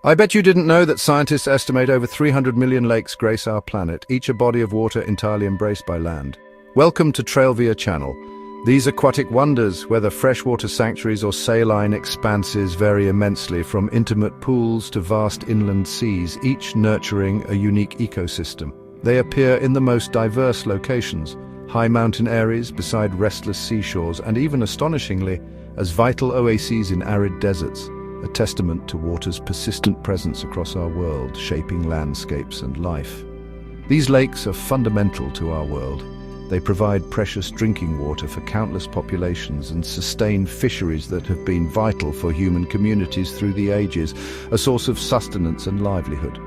I bet you didn't know that scientists estimate over 300 million lakes grace our planet, each a body of water entirely embraced by land. Welcome to Trailvia Channel. These aquatic wonders, whether freshwater sanctuaries or saline expanses, vary immensely, from intimate pools to vast inland seas, each nurturing a unique ecosystem. They appear in the most diverse locations, high mountain areas beside restless seashores, and even astonishingly, as vital oases in arid deserts, a testament to water's persistent presence across our world, shaping landscapes and life. These lakes are fundamental to our world. They provide precious drinking water for countless populations and sustain fisheries that have been vital for human communities through the ages, a source of sustenance and livelihood.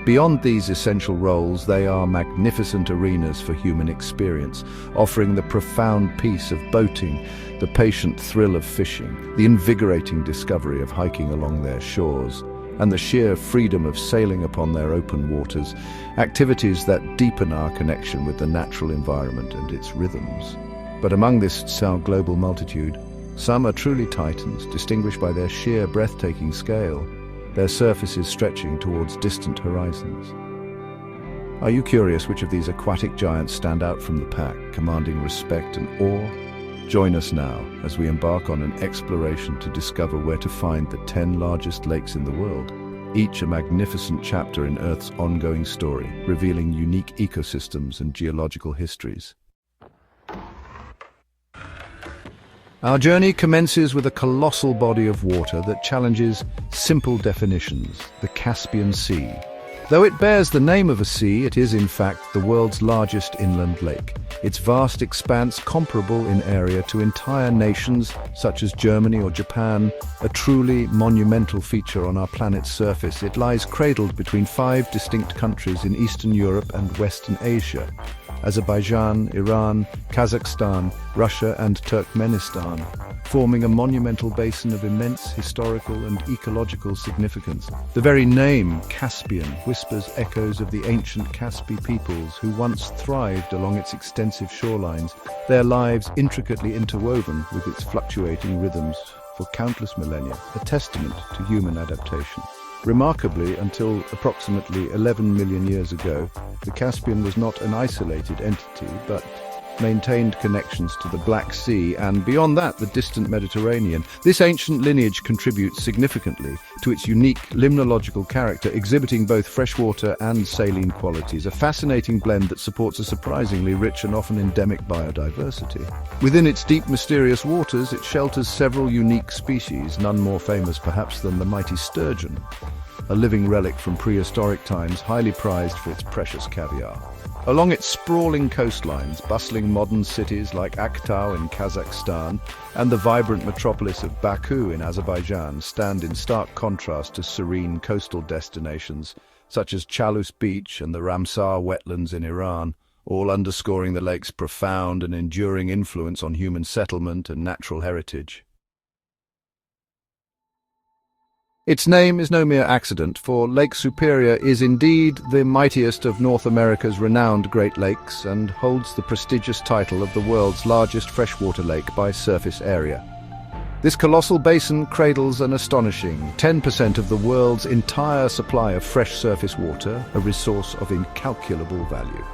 Beyond these essential roles, they are magnificent arenas for human experience, offering the profound peace of boating, the patient thrill of fishing, the invigorating discovery of hiking along their shores, and the sheer freedom of sailing upon their open waters, activities that deepen our connection with the natural environment and its rhythms. But among this global multitude, some are truly titans, distinguished by their sheer breathtaking scale, their surfaces stretching towards distant horizons. Are you curious which of these aquatic giants stand out from the pack, commanding respect and awe? Join us now as we embark on an exploration to discover where to find the 10 largest lakes in the world, each a magnificent chapter in Earth's ongoing story, revealing unique ecosystems and geological histories. Our journey commences with a colossal body of water that challenges simple definitions, the Caspian Sea. Though it bears the name of a sea, it is in fact the world's largest inland lake. Its vast expanse, comparable in area to entire nations such as Germany or Japan, a truly monumental feature on our planet's surface. It lies cradled between 5 distinct countries in Eastern Europe and Western Asia: Azerbaijan, Iran, Kazakhstan, Russia and Turkmenistan, forming a monumental basin of immense historical and ecological significance. The very name, Caspian, whispers echoes of the ancient Caspi peoples who once thrived along its extensive shorelines, their lives intricately interwoven with its fluctuating rhythms for countless millennia, a testament to human adaptation. Remarkably, until approximately 11 million years ago, the Caspian was not an isolated entity, but maintained connections to the Black Sea and, beyond that, the distant Mediterranean. This ancient lineage contributes significantly to its unique limnological character, exhibiting both freshwater and saline qualities, a fascinating blend that supports a surprisingly rich and often endemic biodiversity. Within its deep, mysterious waters, it shelters several unique species, none more famous perhaps than the mighty sturgeon, a living relic from prehistoric times, highly prized for its precious caviar. Along its sprawling coastlines, bustling modern cities like Aktau in Kazakhstan and the vibrant metropolis of Baku in Azerbaijan stand in stark contrast to serene coastal destinations such as Chalus Beach and the Ramsar wetlands in Iran, all underscoring the lake's profound and enduring influence on human settlement and natural heritage. Its name is no mere accident, for Lake Superior is indeed the mightiest of North America's renowned Great Lakes and holds the prestigious title of the world's largest freshwater lake by surface area. This colossal basin cradles an astonishing 10% of the world's entire supply of fresh surface water, a resource of incalculable value.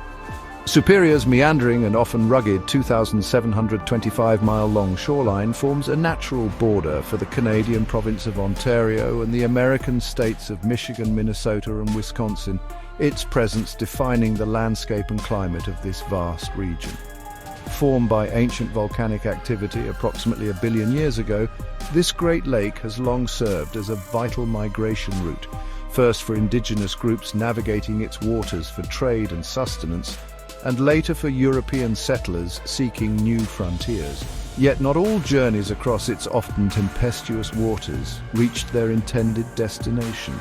Superior's meandering and often rugged 2,725-mile-long shoreline forms a natural border for the Canadian province of Ontario and the American states of Michigan, Minnesota and Wisconsin, its presence defining the landscape and climate of this vast region. Formed by ancient volcanic activity approximately 1 billion years ago, this great lake has long served as a vital migration route, first for indigenous groups navigating its waters for trade and sustenance, and later for European settlers seeking new frontiers. Yet not all journeys across its often tempestuous waters reached their intended destination.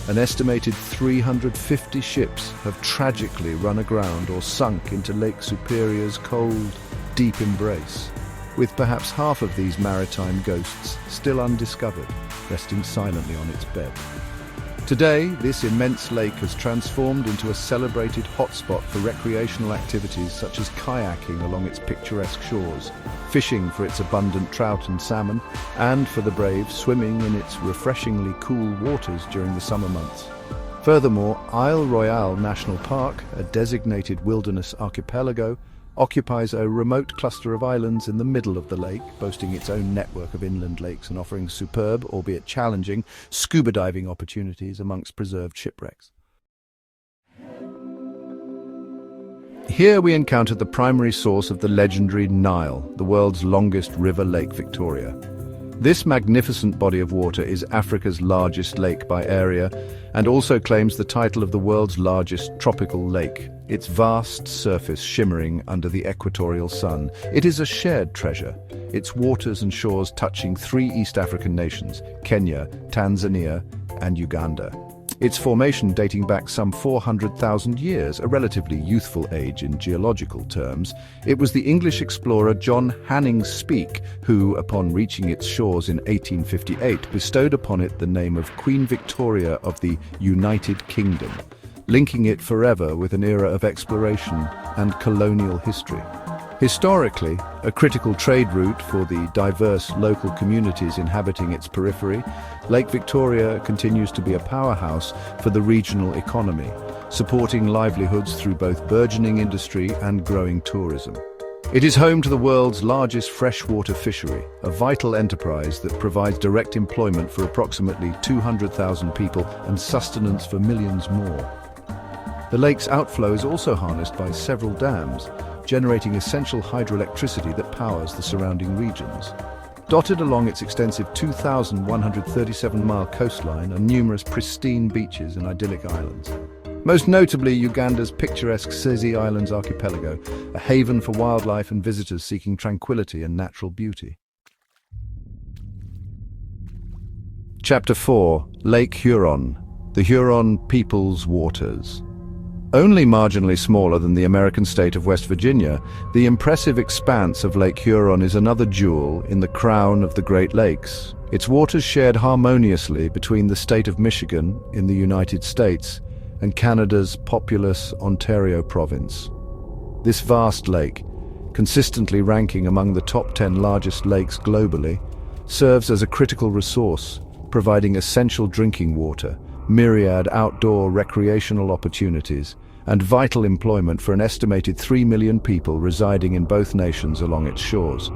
An estimated 350 ships have tragically run aground or sunk into Lake Superior's cold, deep embrace, with perhaps half of these maritime ghosts still undiscovered, resting silently on its bed. Today, this immense lake has transformed into a celebrated hotspot for recreational activities such as kayaking along its picturesque shores, fishing for its abundant trout and salmon, and for the brave, swimming in its refreshingly cool waters during the summer months. Furthermore, Isle Royale National Park, a designated wilderness archipelago, occupies a remote cluster of islands in the middle of the lake, boasting its own network of inland lakes and offering superb, albeit challenging, scuba diving opportunities amongst preserved shipwrecks. Here we encounter the primary source of the legendary Nile, the world's longest river, Lake Victoria. This magnificent body of water is Africa's largest lake by area and also claims the title of the world's largest tropical lake, its vast surface shimmering under the equatorial sun. It is a shared treasure, its waters and shores touching 3 East African nations, Kenya, Tanzania, and Uganda. Its formation dating back some 400,000 years, a relatively youthful age in geological terms. It was the English explorer John Hanning Speke who, upon reaching its shores in 1858, bestowed upon it the name of Queen Victoria of the United Kingdom, linking it forever with an era of exploration and colonial history. Historically, a critical trade route for the diverse local communities inhabiting its periphery, Lake Victoria continues to be a powerhouse for the regional economy, supporting livelihoods through both burgeoning industry and growing tourism. It is home to the world's largest freshwater fishery, a vital enterprise that provides direct employment for approximately 200,000 people and sustenance for millions more. The lake's outflow is also harnessed by several dams, generating essential hydroelectricity that powers the surrounding regions. Dotted along its extensive 2,137-mile coastline are numerous pristine beaches and idyllic islands. Most notably, Uganda's picturesque Sezi Islands archipelago, a haven for wildlife and visitors seeking tranquility and natural beauty. Chapter 4: Lake Huron, the Huron People's Waters. Only marginally smaller than the American state of West Virginia, the impressive expanse of Lake Huron is another jewel in the crown of the Great Lakes. Its waters shared harmoniously between the state of Michigan in the United States and Canada's populous Ontario province. This vast lake, consistently ranking among the top 10 largest lakes globally, serves as a critical resource, providing essential drinking water, myriad outdoor recreational opportunities, and vital employment for an estimated 3 million people residing in both nations along its shores.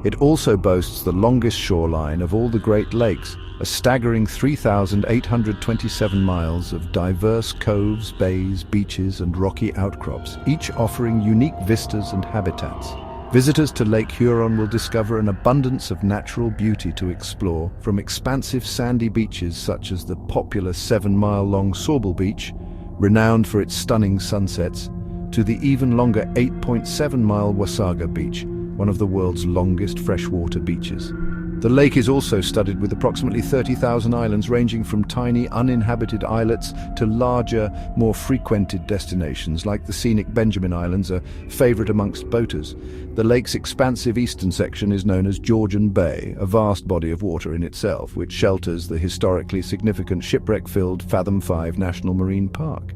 It also boasts the longest shoreline of all the Great Lakes, a staggering 3,827 miles of diverse coves, bays, beaches, and rocky outcrops, each offering unique vistas and habitats. Visitors to Lake Huron will discover an abundance of natural beauty to explore, from expansive sandy beaches such as the popular 7-mile-long Sauble Beach, renowned for its stunning sunsets, to the even longer 8.7-mile Wasaga Beach, one of the world's longest freshwater beaches. The lake is also studded with approximately 30,000 islands ranging from tiny uninhabited islets to larger, more frequented destinations like the scenic Benjamin Islands, a favorite amongst boaters. The lake's expansive eastern section is known as Georgian Bay, a vast body of water in itself, which shelters the historically significant shipwreck-filled Fathom 5 National Marine Park.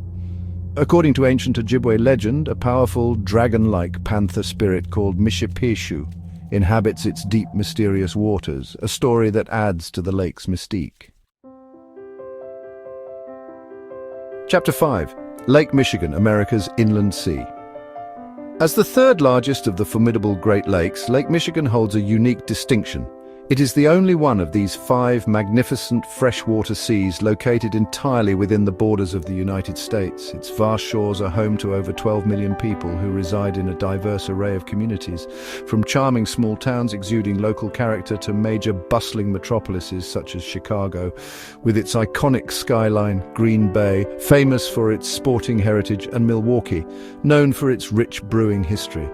According to ancient Ojibwe legend, a powerful dragon-like panther spirit called Mishipeshu inhabits its deep, mysterious waters, a story that adds to the lake's mystique. Chapter 5: Lake Michigan, America's Inland Sea. As the third largest of the formidable Great Lakes, Lake Michigan holds a unique distinction. It is the only one of these 5 magnificent freshwater seas located entirely within the borders of the United States. Its vast shores are home to over 12 million people who reside in a diverse array of communities, from charming small towns exuding local character to major bustling metropolises such as Chicago, with its iconic skyline, Green Bay, famous for its sporting heritage, and Milwaukee, known for its rich brewing history.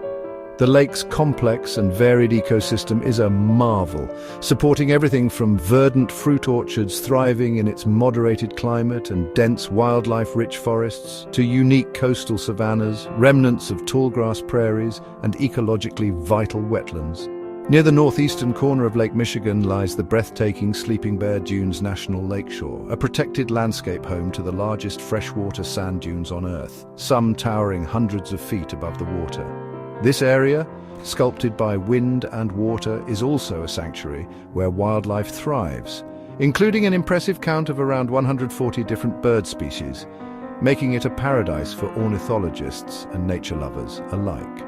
The lake's complex and varied ecosystem is a marvel, supporting everything from verdant fruit orchards thriving in its moderated climate and dense wildlife-rich forests, to unique coastal savannas, remnants of tallgrass prairies, and ecologically vital wetlands. Near the northeastern corner of Lake Michigan lies the breathtaking Sleeping Bear Dunes National Lakeshore, a protected landscape home to the largest freshwater sand dunes on Earth, some towering hundreds of feet above the water. This area, sculpted by wind and water, is also a sanctuary where wildlife thrives, including an impressive count of around 140 different bird species, making it a paradise for ornithologists and nature lovers alike.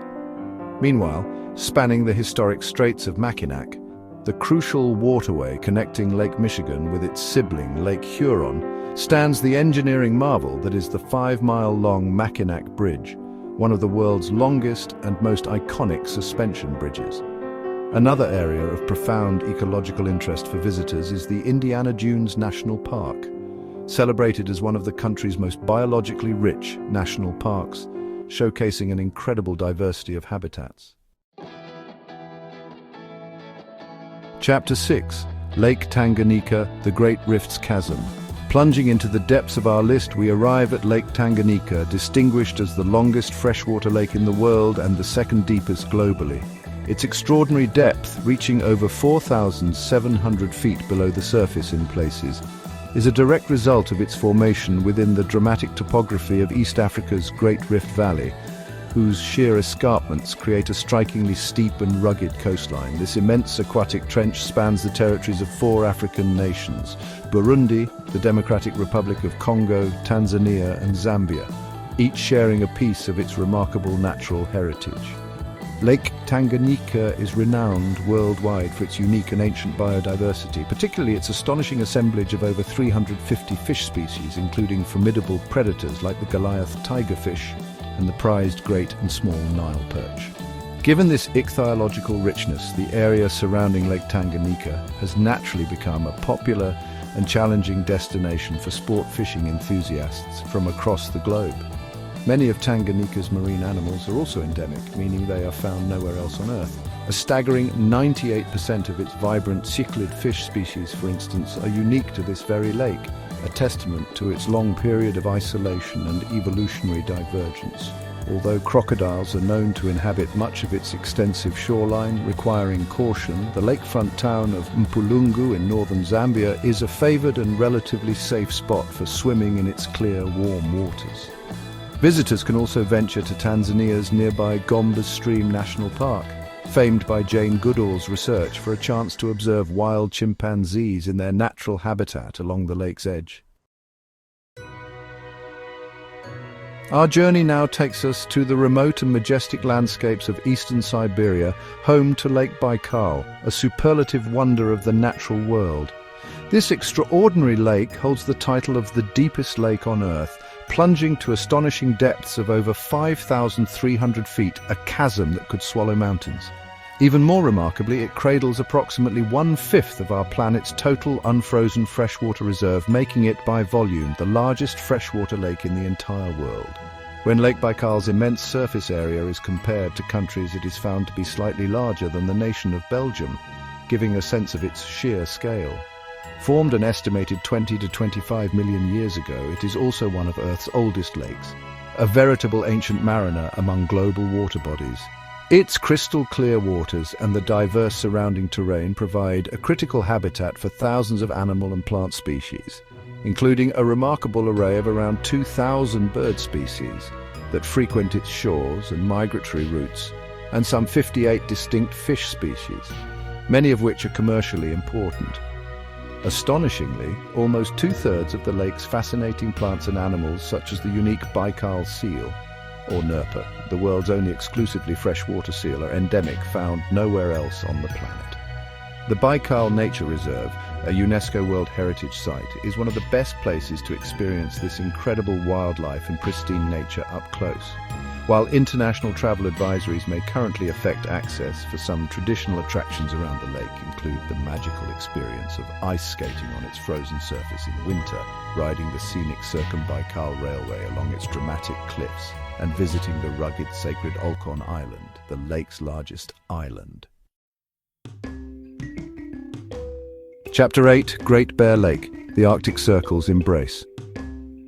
Meanwhile, spanning the historic Straits of Mackinac, the crucial waterway connecting Lake Michigan with its sibling Lake Huron, stands the engineering marvel that is the 5-mile-long Mackinac Bridge, one of the world's longest and most iconic suspension bridges. Another area of profound ecological interest for visitors is the Indiana Dunes National Park, celebrated as one of the country's most biologically rich national parks, showcasing an incredible diversity of habitats. Chapter 6. Lake Tanganyika, the Great Rift's Chasm. Plunging into the depths of our list, we arrive at Lake Tanganyika, distinguished as the longest freshwater lake in the world and the second deepest globally. Its extraordinary depth, reaching over 4,700 feet below the surface in places, is a direct result of its formation within the dramatic topography of East Africa's Great Rift Valley, whose sheer escarpments create a strikingly steep and rugged coastline. This immense aquatic trench spans the territories of 4 African nations: Burundi, the Democratic Republic of Congo, Tanzania, and Zambia, each sharing a piece of its remarkable natural heritage. Lake Tanganyika is renowned worldwide for its unique and ancient biodiversity, particularly its astonishing assemblage of over 350 fish species, including formidable predators like the Goliath tigerfish and the prized great and small Nile perch. Given this ichthyological richness, the area surrounding Lake Tanganyika has naturally become a popular and challenging destination for sport fishing enthusiasts from across the globe. Many of Tanganyika's marine animals are also endemic, meaning they are found nowhere else on Earth. A staggering 98% of its vibrant cichlid fish species, for instance, are unique to this very lake, a testament to its long period of isolation and evolutionary divergence. Although crocodiles are known to inhabit much of its extensive shoreline, requiring caution, the lakefront town of Mpulungu in northern Zambia is a favored and relatively safe spot for swimming in its clear, warm waters. Visitors can also venture to Tanzania's nearby Gombe Stream National Park, famed by Jane Goodall's research, for a chance to observe wild chimpanzees in their natural habitat along the lake's edge. Our journey now takes us to the remote and majestic landscapes of eastern Siberia, home to Lake Baikal, a superlative wonder of the natural world. This extraordinary lake holds the title of the deepest lake on Earth, plunging to astonishing depths of over 5,300 feet, a chasm that could swallow mountains. Even more remarkably, it cradles approximately 1/5 of our planet's total unfrozen freshwater reserve, making it, by volume, the largest freshwater lake in the entire world. When Lake Baikal's immense surface area is compared to countries, it is found to be slightly larger than the nation of Belgium, giving a sense of its sheer scale. Formed an estimated 20 to 25 million years ago, it is also one of Earth's oldest lakes, a veritable ancient mariner among global water bodies. Its crystal-clear waters and the diverse surrounding terrain provide a critical habitat for thousands of animal and plant species, including a remarkable array of around 2,000 bird species that frequent its shores and migratory routes, and some 58 distinct fish species, many of which are commercially important. Astonishingly, almost 2/3 of the lake's fascinating plants and animals, such as the unique Baikal seal, or Nerpa, the world's only exclusively freshwater seal, are endemic, found nowhere else on the planet. The Baikal Nature Reserve, a UNESCO World Heritage Site, is one of the best places to experience this incredible wildlife and pristine nature up close. While international travel advisories may currently affect access for some traditional attractions around the lake include the magical experience of ice skating on its frozen surface in winter, riding the scenic Circumbaikal Railway along its dramatic cliffs, and visiting the rugged sacred Olkhon Island, the lake's largest island. Chapter 8. Great Bear Lake, the Arctic Circle's embrace.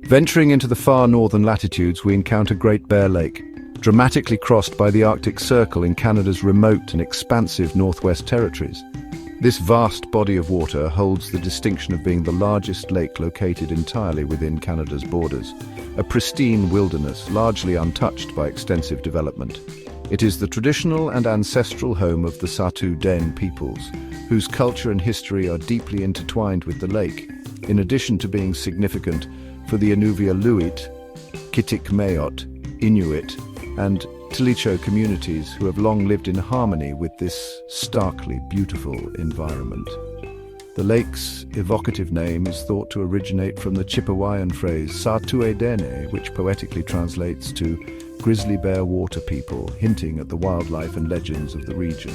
Venturing into the far northern latitudes, we encounter Great Bear Lake, dramatically crossed by the Arctic Circle in Canada's remote and expansive Northwest Territories. This vast body of water holds the distinction of being the largest lake located entirely within Canada's borders, a pristine wilderness largely untouched by extensive development. It is the traditional and ancestral home of the Satu-Den peoples, whose culture and history are deeply intertwined with the lake, in addition to being significant for the Inuvialuit, Kitikmeot, Inuit, and Tilicho communities who have long lived in harmony with this starkly beautiful environment. The lake's evocative name is thought to originate from the Chippewayan phrase Satu'edene, which poetically translates to grizzly bear water people, hinting at the wildlife and legends of the region.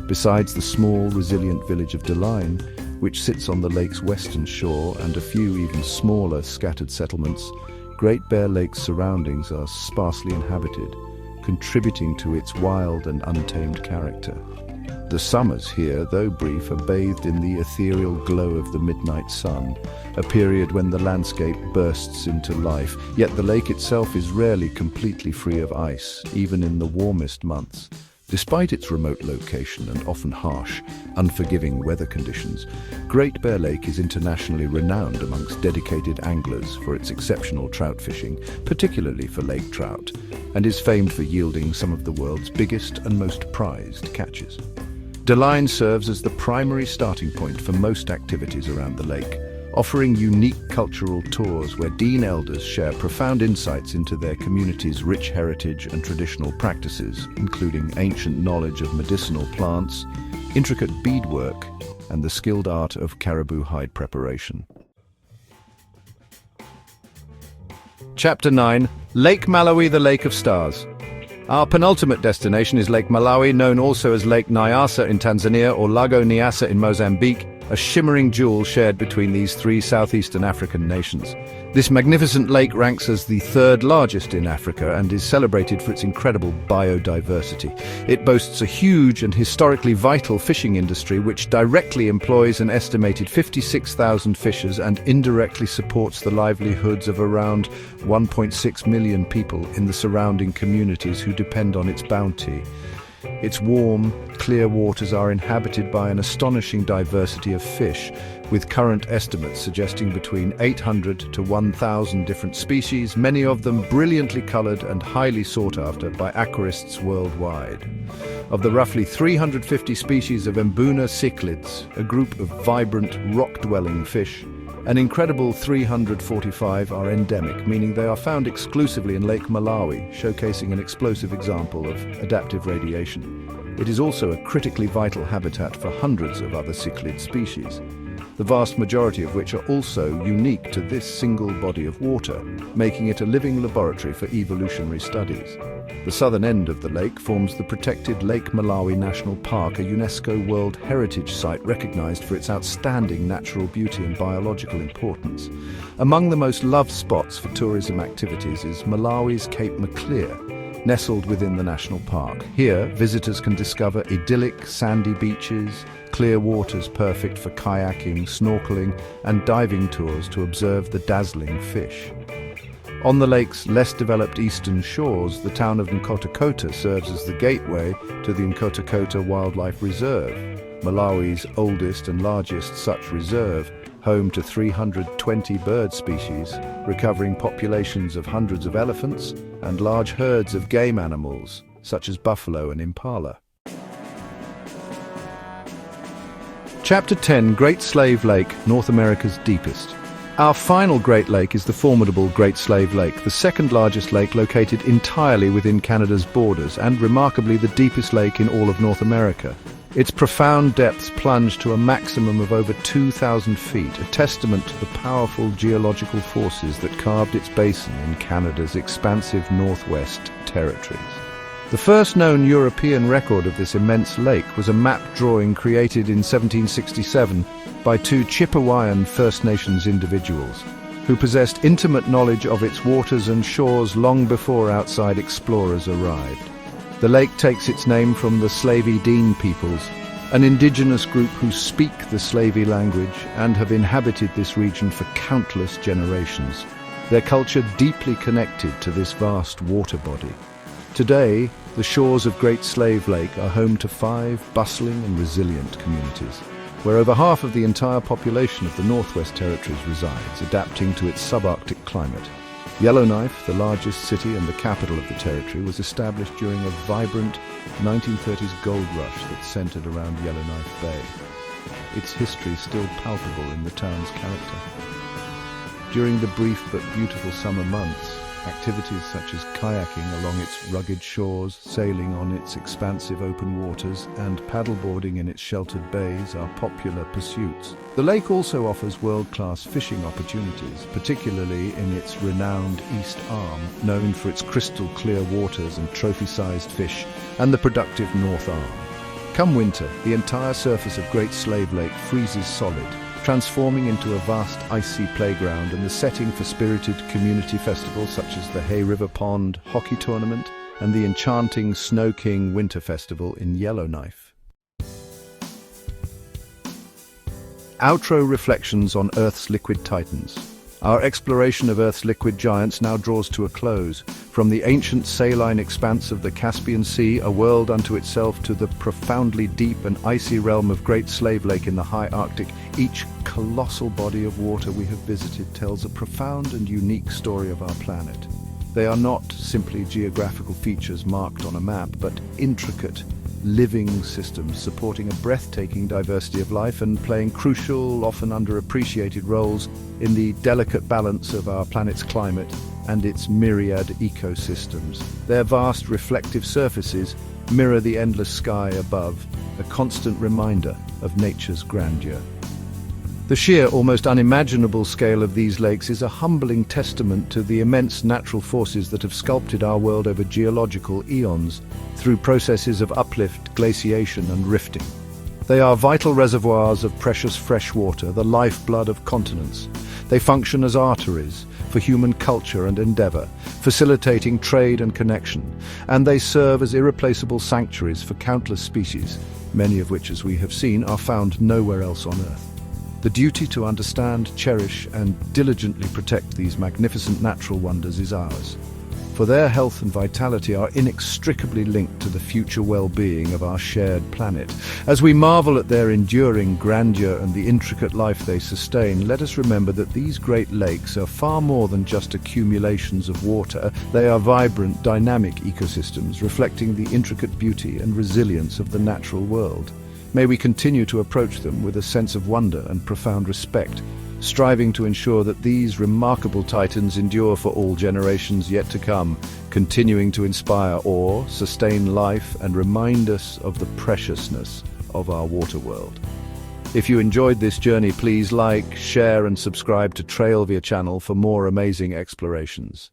Besides the small, resilient village of Deline, which sits on the lake's western shore, and a few even smaller scattered settlements, Great Bear Lake's surroundings are sparsely inhabited, contributing to its wild and untamed character. The summers here, though brief, are bathed in the ethereal glow of the midnight sun, a period when the landscape bursts into life, yet the lake itself is rarely completely free of ice, even in the warmest months. Despite its remote location and often harsh, unforgiving weather conditions, Great Bear Lake is internationally renowned amongst dedicated anglers for its exceptional trout fishing, particularly for lake trout, and is famed for yielding some of the world's biggest and most prized catches. Deline serves as the primary starting point for most activities around the lake, offering unique cultural tours where Dean elders share profound insights into their community's rich heritage and traditional practices, including ancient knowledge of medicinal plants, intricate beadwork, and the skilled art of caribou hide preparation. Chapter 9. Lake Malawi, the Lake of Stars. Our penultimate destination is Lake Malawi, known also as Lake Nyasa in Tanzania or Lago Nyasa in Mozambique, a shimmering jewel shared between these three southeastern African nations. This magnificent lake ranks as the third largest in Africa and is celebrated for its incredible biodiversity. It boasts a huge and historically vital fishing industry which directly employs an estimated 56,000 fishers and indirectly supports the livelihoods of around 1.6 million people in the surrounding communities who depend on its bounty. Its warm, clear waters are inhabited by an astonishing diversity of fish, with current estimates suggesting between 800 to 1,000 different species, many of them brilliantly colored and highly sought after by aquarists worldwide. Of the roughly 350 species of Mbuna cichlids, a group of vibrant, rock-dwelling fish, an incredible 345 are endemic, meaning they are found exclusively in Lake Malawi, showcasing an explosive example of adaptive radiation. It is also a critically vital habitat for hundreds of other cichlid species, the vast majority of which are also unique to this single body of water, making it a living laboratory for evolutionary studies. The southern end of the lake forms the protected Lake Malawi National Park, a UNESCO World Heritage Site recognized for its outstanding natural beauty and biological importance. Among the most loved spots for tourism activities is Malawi's Cape Maclear, nestled within the national park. Here, visitors can discover idyllic sandy beaches, clear waters perfect for kayaking, snorkeling, and diving tours to observe the dazzling fish. On the lake's less developed eastern shores, the town of Nkotakota serves as the gateway to the Nkotakota Wildlife Reserve, Malawi's oldest and largest such reserve, home to 320 bird species, recovering populations of hundreds of elephants and large herds of game animals, such as buffalo and impala. Chapter 10. Great Slave Lake, North America's deepest. Our final Great Lake is the formidable Great Slave Lake, the second largest lake located entirely within Canada's borders and remarkably the deepest lake in all of North America. Its profound depths plunge to a maximum of over 2,000 feet, a testament to the powerful geological forces that carved its basin in Canada's expansive Northwest Territories. The first known European record of this immense lake was a map drawing created in 1767 by two Chippewayan First Nations individuals, who possessed intimate knowledge of its waters and shores long before outside explorers arrived. The lake takes its name from the Slavey Dean peoples, an indigenous group who speak the Slavey language and have inhabited this region for countless generations, their culture deeply connected to this vast water body. Today, the shores of Great Slave Lake are home to 5 bustling and resilient communities, where over half of the entire population of the Northwest Territories resides, adapting to its subarctic climate. Yellowknife, the largest city and the capital of the territory, was established during a vibrant 1930s gold rush that centered around Yellowknife Bay. Its history still palpable in the town's character. During the brief but beautiful summer months, activities such as kayaking along its rugged shores, sailing on its expansive open waters, and paddleboarding in its sheltered bays are popular pursuits. The lake also offers world-class fishing opportunities, particularly in its renowned East Arm, known for its crystal-clear waters and trophy-sized fish, and the productive North Arm. Come winter, the entire surface of Great Slave Lake freezes solid, transforming into a vast icy playground and the setting for spirited community festivals such as the Hay River Pond Hockey Tournament and the enchanting Snow King Winter Festival in Yellowknife. Outro reflections on Earth's liquid titans. Our exploration of Earth's liquid giants now draws to a close. From the ancient saline expanse of the Caspian Sea, a world unto itself, to the profoundly deep and icy realm of Great Slave Lake in the high Arctic, each colossal body of water we have visited tells a profound and unique story of our planet. They are not simply geographical features marked on a map, but intricate, living systems supporting a breathtaking diversity of life and playing crucial, often underappreciated roles in the delicate balance of our planet's climate and its myriad ecosystems. Their vast reflective surfaces mirror the endless sky above, a constant reminder of nature's grandeur. The sheer, almost unimaginable scale of these lakes is a humbling testament to the immense natural forces that have sculpted our world over geological eons through processes of uplift, glaciation, and rifting. They are vital reservoirs of precious fresh water, the lifeblood of continents. They function as arteries for human culture and endeavor, facilitating trade and connection, and they serve as irreplaceable sanctuaries for countless species, many of which, as we have seen, are found nowhere else on Earth. The duty to understand, cherish, and diligently protect these magnificent natural wonders is ours, for their health and vitality are inextricably linked to the future well-being of our shared planet. As we marvel at their enduring grandeur and the intricate life they sustain, let us remember that these Great Lakes are far more than just accumulations of water. They are vibrant, dynamic ecosystems reflecting the intricate beauty and resilience of the natural world. May we continue to approach them with a sense of wonder and profound respect, striving to ensure that these remarkable titans endure for all generations yet to come, continuing to inspire awe, sustain life, and remind us of the preciousness of our water world. If you enjoyed this journey, please like, share, and subscribe to Trailvia channel for more amazing explorations.